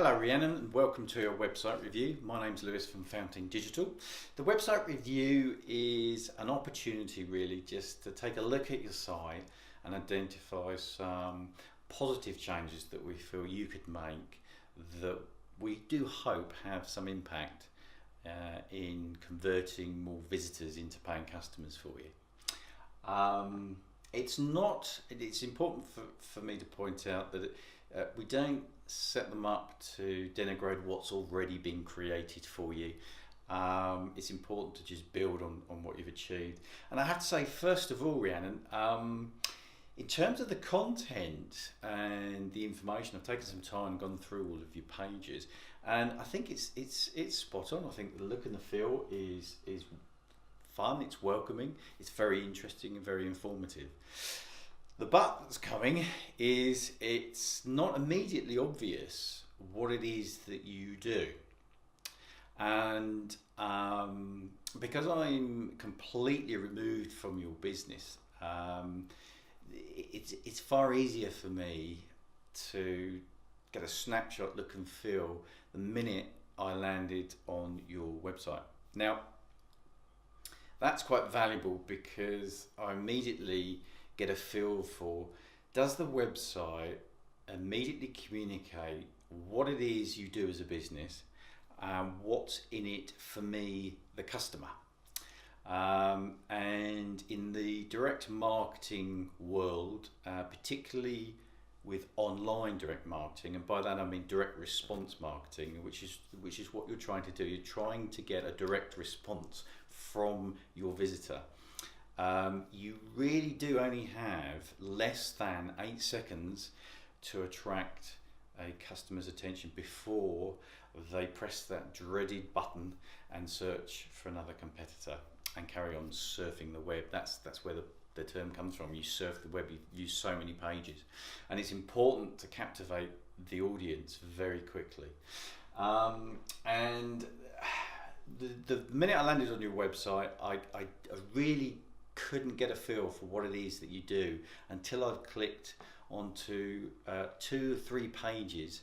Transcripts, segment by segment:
Hello Rhiannon, and welcome to your website review. My name's Lewis from Fountain Digital. The website review is an opportunity really just to take a look at your site and identify some positive changes that we feel you could make that we do hope have some impact in converting more visitors into paying customers for you. It's important for me to point out that we don't set them up to denigrate what's already been created for you. It's important to just build on what you've achieved. And I have to say, first of all, Rhiannon, in terms of the content and the information, I've taken some time and gone through all of your pages, and I think it's spot on. I think the look and the feel is fun, it's welcoming, it's very interesting and very informative. The but that's coming is it's not immediately obvious what it is that you do. And because I'm completely removed from your business, it's far easier for me to get a snapshot look and feel the minute I landed on your website. Now, that's quite valuable because I immediately get a feel for, does the website immediately communicate what it is you do as a business and what's in it for me, the customer. And in the direct marketing world, particularly with online direct marketing, and by that I mean direct response marketing, which is what you're trying to do. You're trying to get a direct response from your visitor. You really do only have less than 8 seconds to attract a customer's attention before they press that dreaded button and search for another competitor and carry on surfing the web. That's where the term comes from. You surf the web, you use so many pages, and it's important to captivate the audience very quickly. And the minute I landed on your website, I really couldn't get a feel for what it is that you do until I've clicked onto 2 or 3 pages,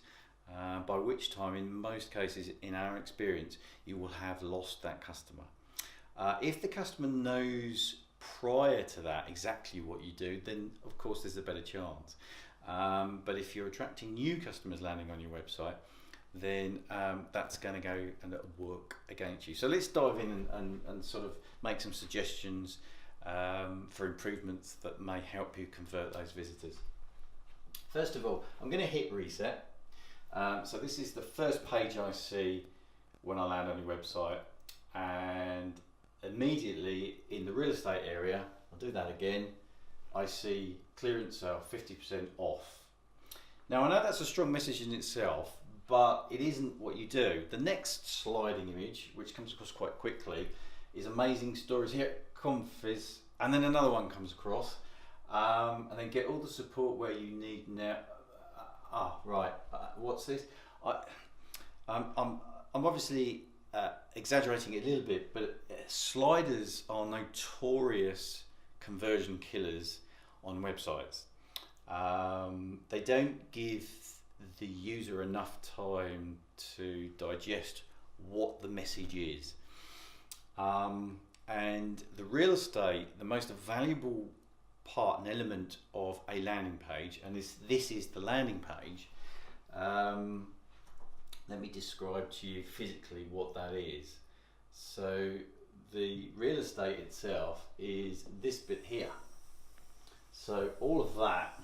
by which time, in most cases, in our experience, you will have lost that customer. If the customer knows prior to that exactly what you do, then of course there's a better chance. But if you're attracting new customers landing on your website, then that's going to go and work against you. So let's dive in and sort of make some suggestions for improvements that may help you convert those visitors. First of all, I'm going to hit reset. So this is the first page I see when I land on your website, and immediately in the real estate area, I'll do that again, I see clearance sale 50% off. Now I know that's a strong message in itself, but it isn't what you do. The next sliding image, which comes across quite quickly, is amazing stories here at Comfizz, and then another one comes across, and then get all the support where you need now. What's this? I'm obviously exaggerating it a little bit, but sliders are notorious conversion killers on websites. They don't give the user enough time to digest what the message is. And the real estate, the most valuable part and element of a landing page, and this is the landing page. Let me describe to you physically what that is. So the real estate itself is this bit here. So all of that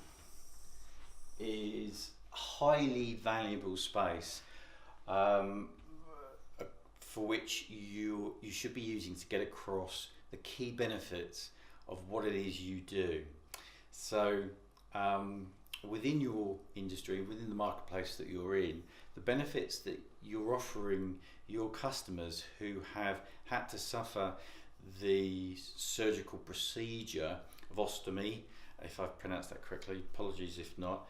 is highly valuable space for which you should be using to get across the key benefits of what it is you do. So within your industry, within the marketplace that you're in, the benefits that you're offering your customers who have had to suffer the surgical procedure of ostomy, if I've pronounced that correctly, apologies if not,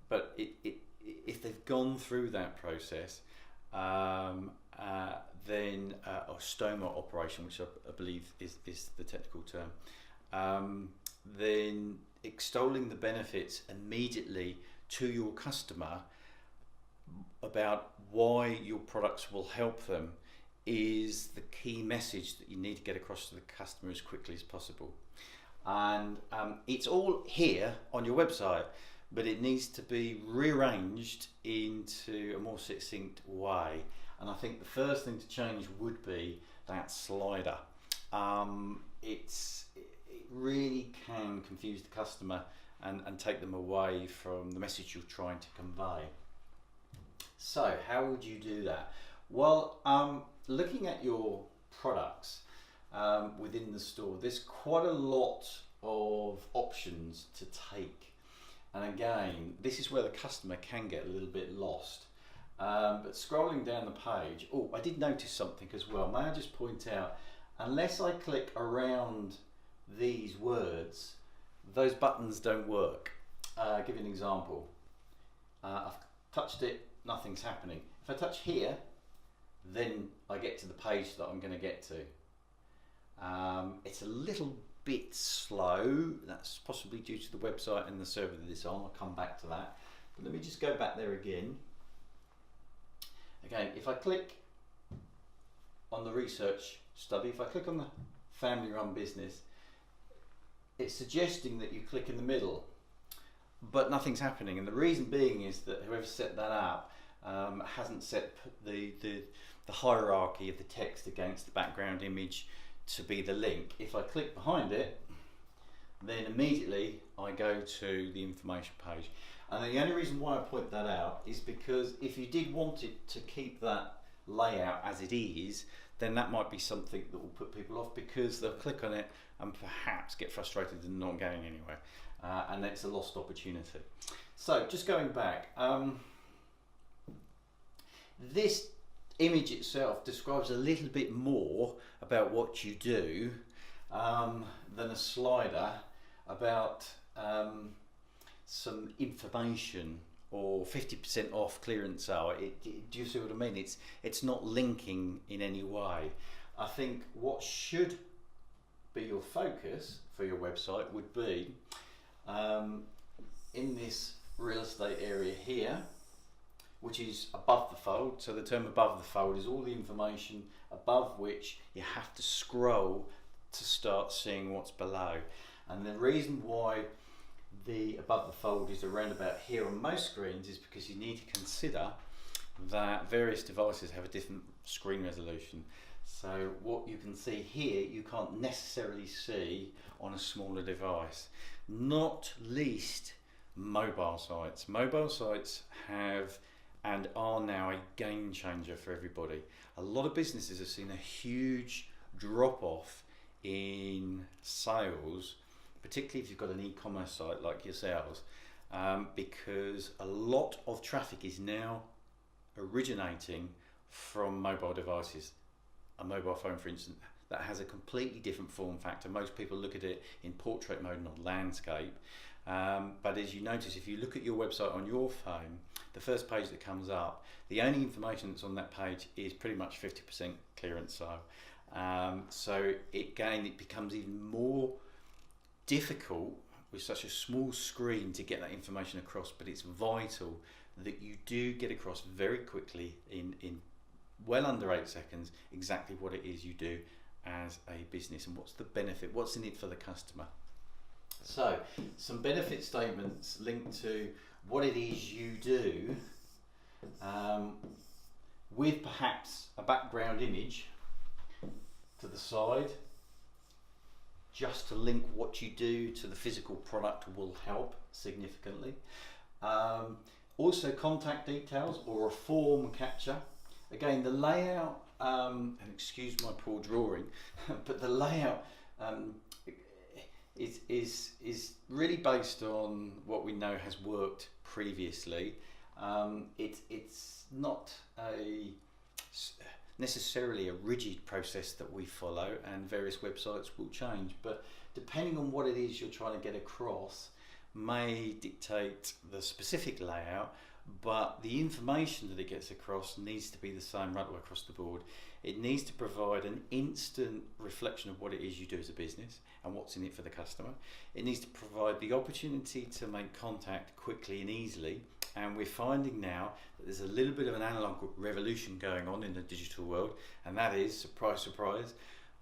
but if they've gone through that process, then or stoma operation, which I believe is the technical term, then extolling the benefits immediately to your customer about why your products will help them is the key message that you need to get across to the customer as quickly as possible. And it's all here on your website, but it needs to be rearranged into a more succinct way. And I think the first thing to change would be that slider. It really can confuse the customer and take them away from the message you're trying to convey. So how would you do that? Well, looking at your products within the store, there's quite a lot of options to take. And again, this is where the customer can get a little bit lost. But scrolling down the page, oh, I did notice something as well. May I just point out, unless I click around these words, those buttons don't work. I'll give you an example. I've touched it, nothing's happening. If I touch here, then I get to the page that I'm going to get to. It's a little bit slow. That's possibly due to the website and the server that it's on. I'll come back to that. But let me just go back there again. Again, if I click on the research study, if I click on the family run business, it's suggesting that you click in the middle, but nothing's happening. And the reason being is that whoever set that up hasn't set the hierarchy of the text against the background image to be the link. If I click behind it, then immediately I go to the information page. And the only reason why I point that out is because if you did want it to keep that layout as it is, then that might be something that will put people off, because they'll click on it and perhaps get frustrated and not going anywhere, and it's a lost opportunity. So just going back, this image itself describes a little bit more about what you do than a slider about some information or 50% off clearance sale. Do you see what I mean? It's not linking in any way. I think what should be your focus for your website would be in this real estate area here, which is above the fold. So the term above the fold is all the information above which you have to scroll to start seeing what's below. And the reason why the above the fold is around about here on most screens is because you need to consider that various devices have a different screen resolution. So what you can see here, you can't necessarily see on a smaller device, not least mobile sites. Mobile sites have and are now a game changer for everybody. A lot of businesses have seen a huge drop off in sales, particularly if you've got an e-commerce site like yourselves, because a lot of traffic is now originating from mobile devices. A mobile phone, for instance, that has a completely different form factor. Most people look at it in portrait mode, not landscape. But as you notice, if you look at your website on your phone, the first page that comes up, the only information that's on that page is pretty much 50% clearance sale. So again, it becomes even more difficult with such a small screen to get that information across, but it's vital that you do get across very quickly in well under 8 seconds exactly what it is you do as a business and what's the benefit, what's in it for the customer. So some benefit statements linked to what it is you do, with perhaps a background image to the side, just to link what you do to the physical product will help significantly. Also contact details or a form capture. Again, the layout, and excuse my poor drawing, but the layout is really based on what we know has worked previously. It's not necessarily a rigid process that we follow, and various websites will change, but depending on what it is you're trying to get across may dictate the specific layout, but the information that it gets across needs to be the same right across the board. It needs to provide an instant reflection of what it is you do as a business and what's in it for the customer. It needs to provide the opportunity to make contact quickly and easily And we're finding now that there's a little bit of an analog revolution going on in the digital world, and that is, surprise, surprise,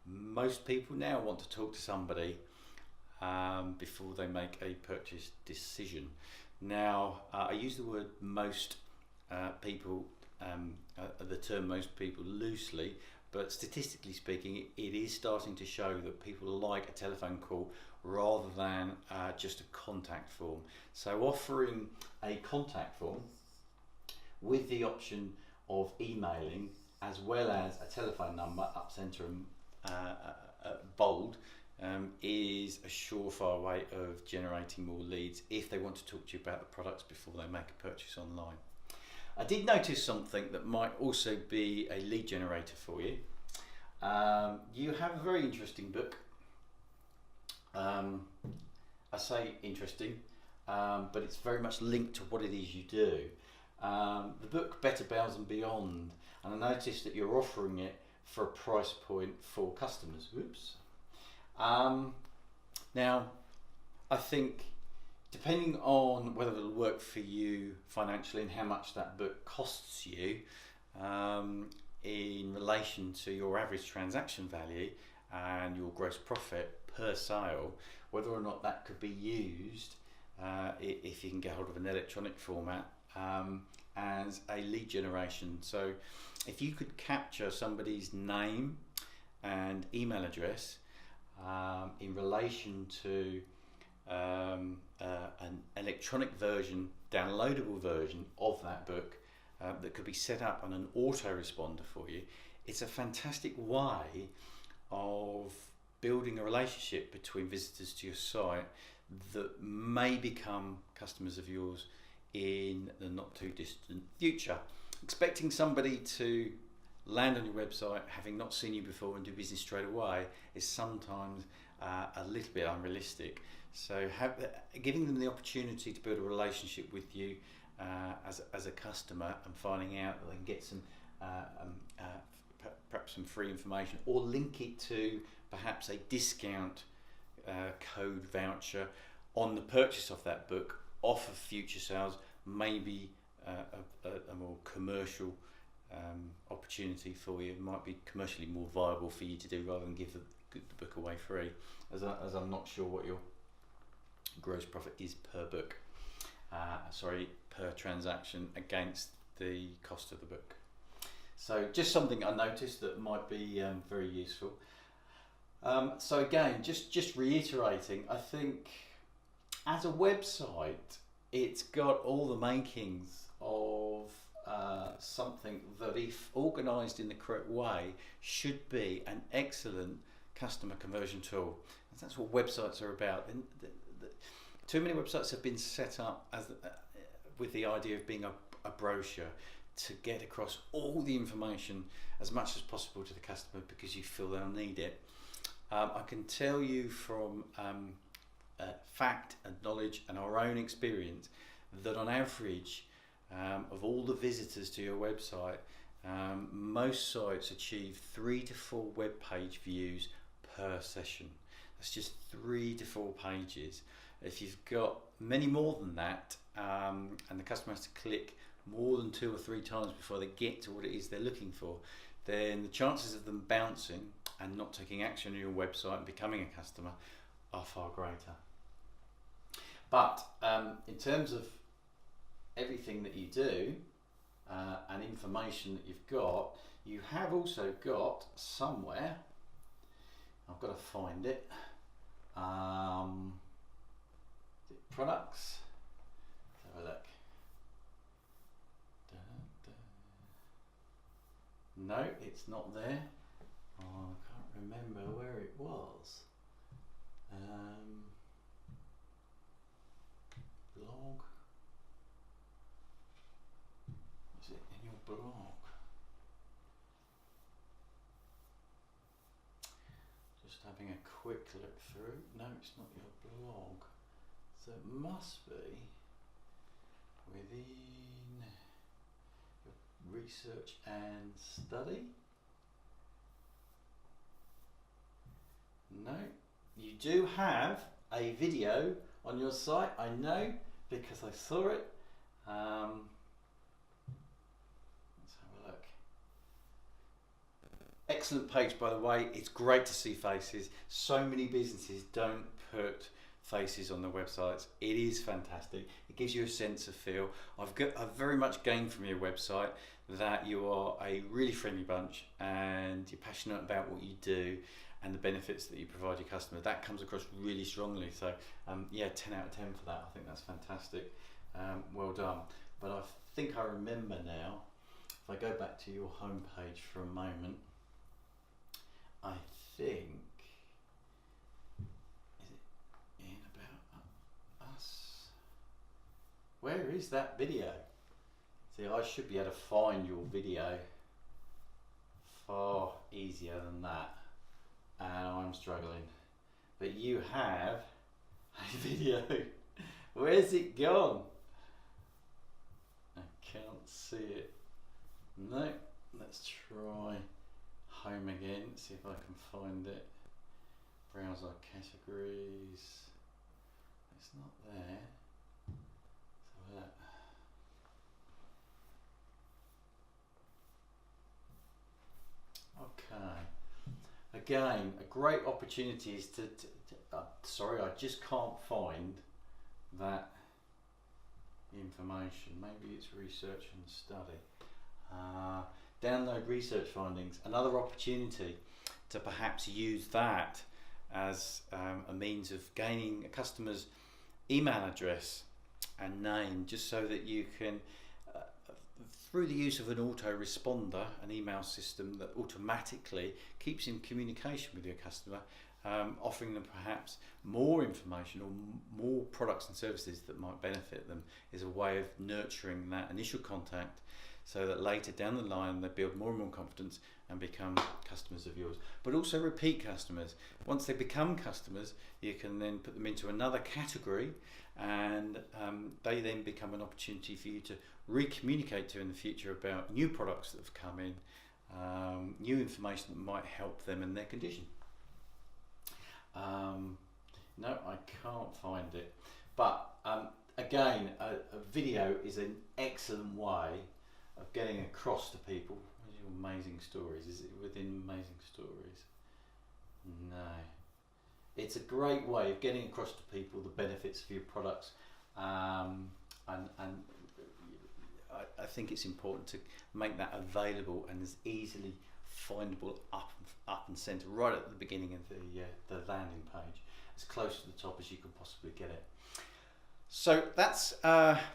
most people now want to talk to somebody before they make a purchase decision. Now, I use the word most people, the term most people loosely, but statistically speaking, it is starting to show that people like a telephone call rather than just a contact form. So offering a contact form with the option of emailing as well as a telephone number, up, centre and bold, is a surefire way of generating more leads if they want to talk to you about the products before they make a purchase online. I did notice something that might also be a lead generator for you. You have a very interesting book. I say interesting, but it's very much linked to what it is you do. The book Better Bells and Beyond, and I noticed that you're offering it for a price point for customers. Oops. Now, I think depending on whether it'll work for you financially and how much that book costs you in relation to your average transaction value and your gross profit per sale, whether or not that could be used if you can get hold of an electronic format as a lead generation. So if you could capture somebody's name and email address in relation to an electronic version, downloadable version of that book that could be set up on an autoresponder for you, it's a fantastic way of building a relationship between visitors to your site that may become customers of yours in the not too distant future. Expecting somebody to land on your website having not seen you before and do business straight away is sometimes a little bit unrealistic. So giving them the opportunity to build a relationship with you as a customer and finding out that they can get some perhaps some free information, or link it to perhaps a discount code voucher on the purchase of that book off of future sales, maybe a more commercial opportunity for you. It might be commercially more viable for you to do rather than give the book away free, as I'm not sure what your gross profit is per book, per transaction against the cost of the book. So just something I noticed that might be very useful. So again, just reiterating, I think as a website, it's got all the makings of something that, if organised in the correct way, should be an excellent customer conversion tool. And that's what websites are about. Too many websites have been set up with the idea of being a brochure to get across all the information as much as possible to the customer because you feel they'll need it. I can tell you from fact and knowledge and our own experience that on average of all the visitors to your website, most sites achieve 3 to 4 web page views per session. That's just 3 to 4 pages. If you've got many more than that and the customer has to click more than 2 or 3 times before they get to what it is they're looking for, then the chances of them bouncing and not taking action on your website and becoming a customer are far greater. But in terms of everything that you do and information that you've got, you have also got somewhere, I've got to find it, products. Let's have a look. No, it's not there. Oh, I can't remember where it was. Blog. Is it in your blog? Just having a quick look through. No, it's not your blog. So it must be within your research and study. No, you do have a video on your site, I know, because I saw it. Let's have a look. Excellent page, by the way. It's great to see faces. So many businesses don't put faces on their websites. It is fantastic. It gives you a sense of feel. I've very much gained from your website that you are a really friendly bunch and you're passionate about what you do and the benefits that you provide your customer. That comes across really strongly. So yeah, 10 out of 10 for that. I think that's fantastic. Well done. But I think I remember now, if I go back to your home page for a moment, I think, is it in about us? Where is that video? See, I should be able to find your video far easier than that, and I'm struggling. But you have a video. Where's it gone? I can't see it. No, let's try home again, see if I can find it. Browse our categories. It's not there. So that. Okay. Again, a great opportunity is to sorry, I just can't find that information. Maybe it's research and study. Download research findings. Another opportunity to perhaps use that as a means of gaining a customer's email address and name, just so that you can, through the use of an autoresponder, an email system that automatically keeps in communication with your customer, offering them perhaps more information or more products and services that might benefit them, is a way of nurturing that initial contact, so that later down the line they build more and more confidence and become customers of yours. But also repeat customers. Once they become customers, you can then put them into another category, and they then become an opportunity for you to re-communicate to in the future about new products that have come in, new information that might help them and their condition. No, I can't find it. But again, a video is an excellent way of getting across to people. Where's your amazing stories? Is it within amazing stories? No. It's a great way of getting across to people the benefits of your products, and I think it's important to make that available and as easily findable up and centre right at the beginning of the landing page, as close to the top as you can possibly get it. So that's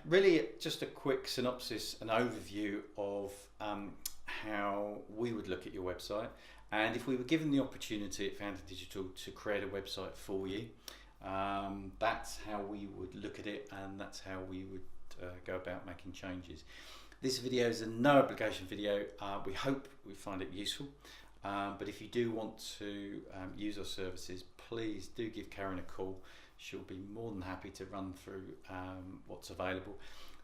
really just a quick synopsis, an overview of how we would look at your website. And if we were given the opportunity at Founding Digital to create a website for you, that's how we would look at it, and that's how we would go about making changes. This video is a no obligation video. We hope we find it useful. But if you do want to use our services, please do give Karen a call. She'll be more than happy to run through what's available.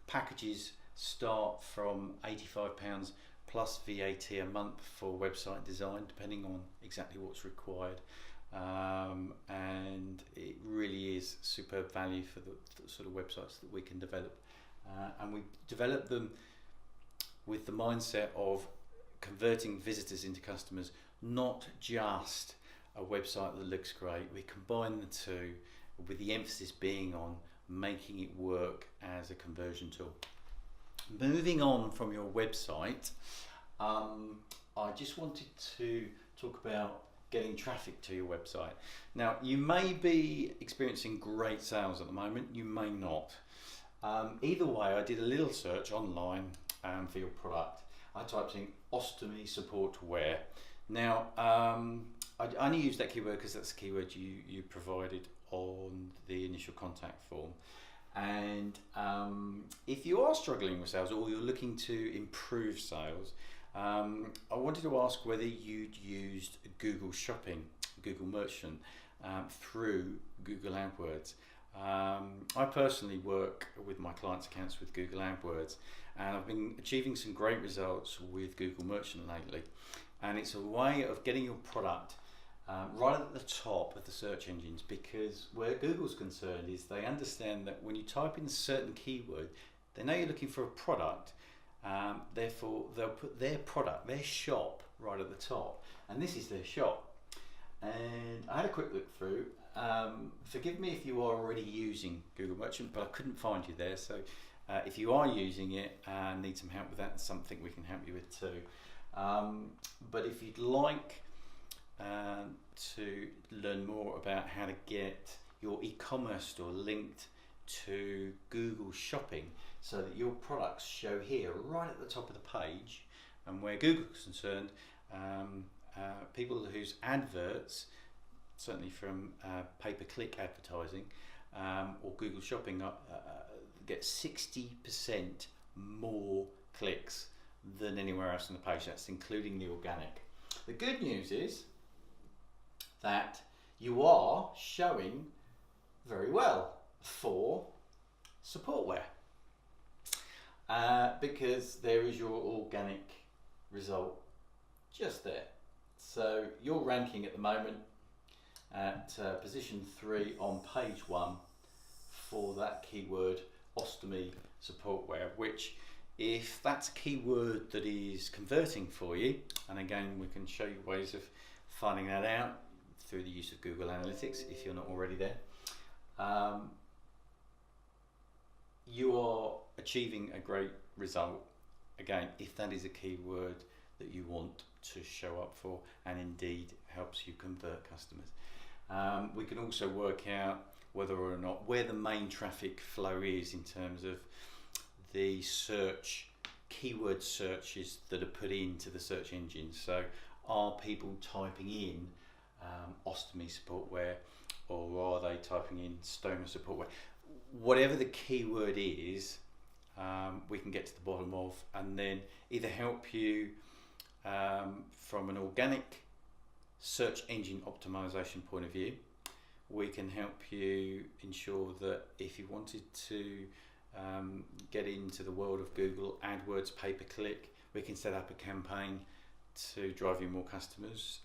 Packages start from £85 plus VAT a month for website design, depending on exactly what's required. And it really is superb value for the sort of websites that we can develop. And we develop them with the mindset of converting visitors into customers, not just a website that looks great. We combine the two, with the emphasis being on making it work as a conversion tool. Moving on from your website, I just wanted to talk about getting traffic to your website. Now, you may be experiencing great sales at the moment, you may not. Either way, I did a little search online for your product. I typed in ostomy support wear. Now, I only used that keyword because that's the keyword you provided on the initial contact form. And if you are struggling with sales or you're looking to improve sales, I wanted to ask whether you'd used Google Shopping, Google Merchant, through Google AdWords. I personally work with my clients' accounts with Google AdWords, and I've been achieving some great results with Google Merchant lately. And it's a way of getting your product right at the top of the search engines, because where Google's concerned is they understand that when you type in a certain keyword, They know you're looking for a product, therefore they'll put their product, their shop, right at the top, and this is their shop. And I had a quick look through. Forgive me if you are already using Google Merchant, but I couldn't find you there. So if you are using it and need some help with that, it's something we can help you with too. But if you'd like to learn more about how to get your e-commerce store linked to Google Shopping so that your products show here right at the top of the page, and where Google is concerned, people whose adverts, certainly from pay-per-click advertising or Google Shopping, get 60% more clicks than anywhere else on the page. That's including the organic. The good news is that you are showing very well for supportware, because there is your organic result just there. So you're ranking at the moment at position 3 on page 1 for that keyword ostomy supportware, which, if that's a keyword that is converting for you, and again we can show you ways of finding that out through the use of Google Analytics if you're not already there, you are achieving a great result, again, if that is a keyword that you want to show up for and indeed helps you convert customers. We can also work out whether or not where the main traffic flow is in terms of the search, keyword searches that are put into the search engine. So are people typing in ostomy supportware, or are they typing in stoma supportware? Whatever the keyword is, we can get to the bottom of, and then either help you from an organic search engine optimization point of view. We can help you ensure that if you wanted to get into the world of Google AdWords pay-per-click, we can set up a campaign to drive you more customers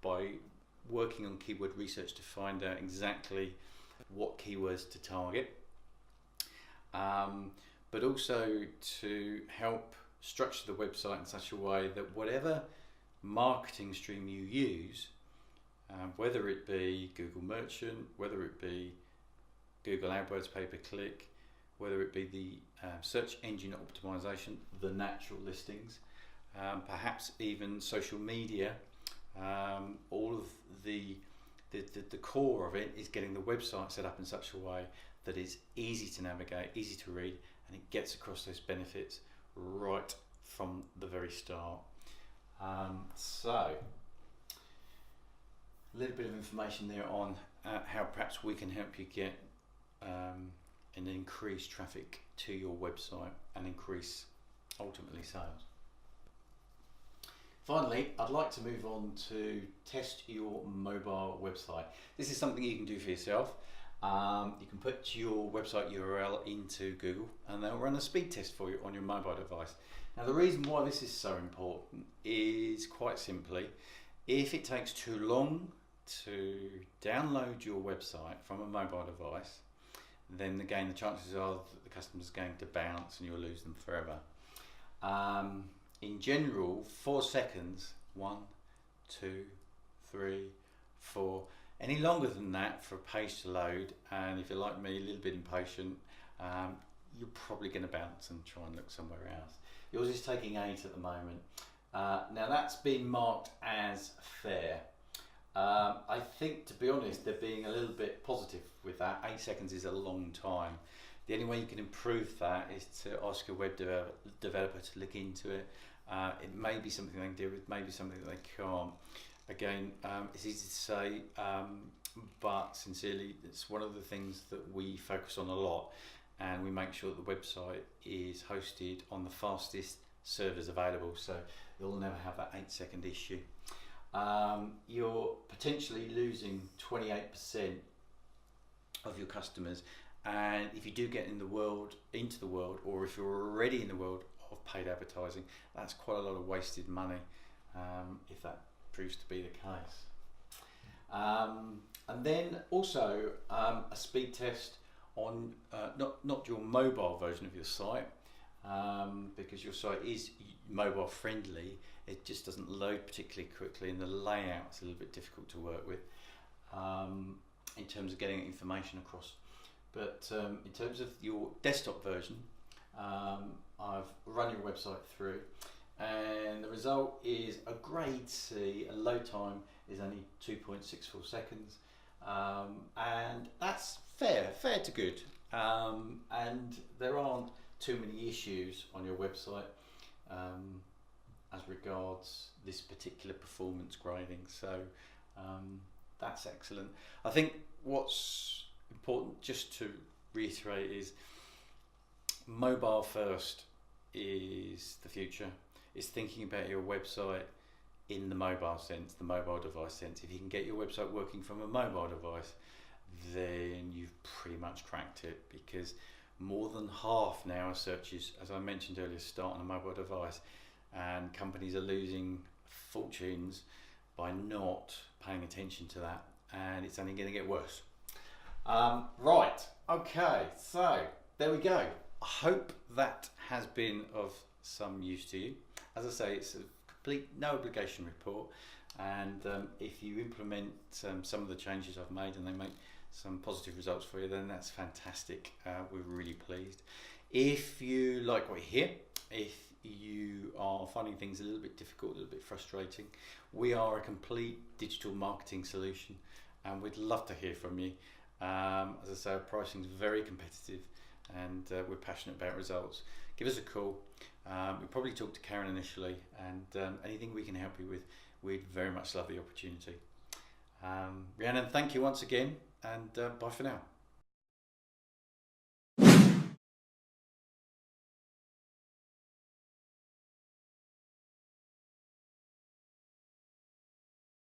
by working on keyword research to find out exactly what keywords to target, but also to help structure the website in such a way that whatever marketing stream you use, whether it be Google Merchant, whether it be Google AdWords pay-per-click, whether it be the search engine optimization, the natural listings, perhaps even social media, all of the core of it is getting the website set up in such a way that it's easy to navigate, easy to read, and it gets across those benefits right from the very start. So a little bit of information there on how perhaps we can help you get and increase traffic to your website and increase ultimately sales. Finally, I'd like to move on to test your mobile website. This is something you can do for yourself. You can put your website URL into Google and they'll run a speed test for you on your mobile device. Now, the reason why this is so important is quite simply, if it takes too long to download your website from a mobile device, then again the chances are that the customer's going to bounce and you'll lose them forever. In general, 4 seconds, 1, 2, 3, 4, any longer than that for a page to load, and if you're like me, a little bit impatient, you're probably going to bounce and try and look somewhere else. Yours is taking 8 at the moment. Now that's been marked as fair. I think, to be honest, they're being a little bit positive with that. 8 seconds is a long time. The only way you can improve that is to ask your web developer to look into it. It may be something they can deal with, maybe something that they can't. Again, it's easy to say, but sincerely, it's one of the things that we focus on a lot, and we make sure that the website is hosted on the fastest servers available, so you'll never have that 8-second issue. You're potentially losing 28% of your customers, and if you do get into the world, or if you're already in the world of paid advertising, that's quite a lot of wasted money, if that proves to be the case. And then also a speed test on not your mobile version of your site, because your site is mobile friendly. It just doesn't load particularly quickly, and the layout's a little bit difficult to work with in terms of getting information across. But in terms of your desktop version, I've run your website through, and the result is a grade C, and load time is only 2.64 seconds, and that's fair to good, and there aren't too many issues on your website as regards this particular performance grading, so that's excellent. I think what's important, just to reiterate, is mobile first is the future. It's thinking about your website in the mobile sense, the mobile device sense. If you can get your website working from a mobile device, then you've pretty much cracked it, because more than half now of searches, as I mentioned earlier, start on a mobile device, and companies are losing fortunes by not paying attention to that, and it's only going to get worse. Right, okay, so there we go. I hope that has been of some use to you. As I say, it's a complete no obligation report, and if you implement some of the changes I've made and they make some positive results for you, then that's fantastic. We're really pleased. If you like what you hear, if you are finding things a little bit difficult, a little bit frustrating, we are a complete digital marketing solution, and we'd love to hear from you. As I say, our pricing is very competitive, and we're passionate about results. Give us a call. We'll probably talk to Karen initially, and anything we can help you with, we'd very much love the opportunity. Rhiannon, thank you once again, and bye for now.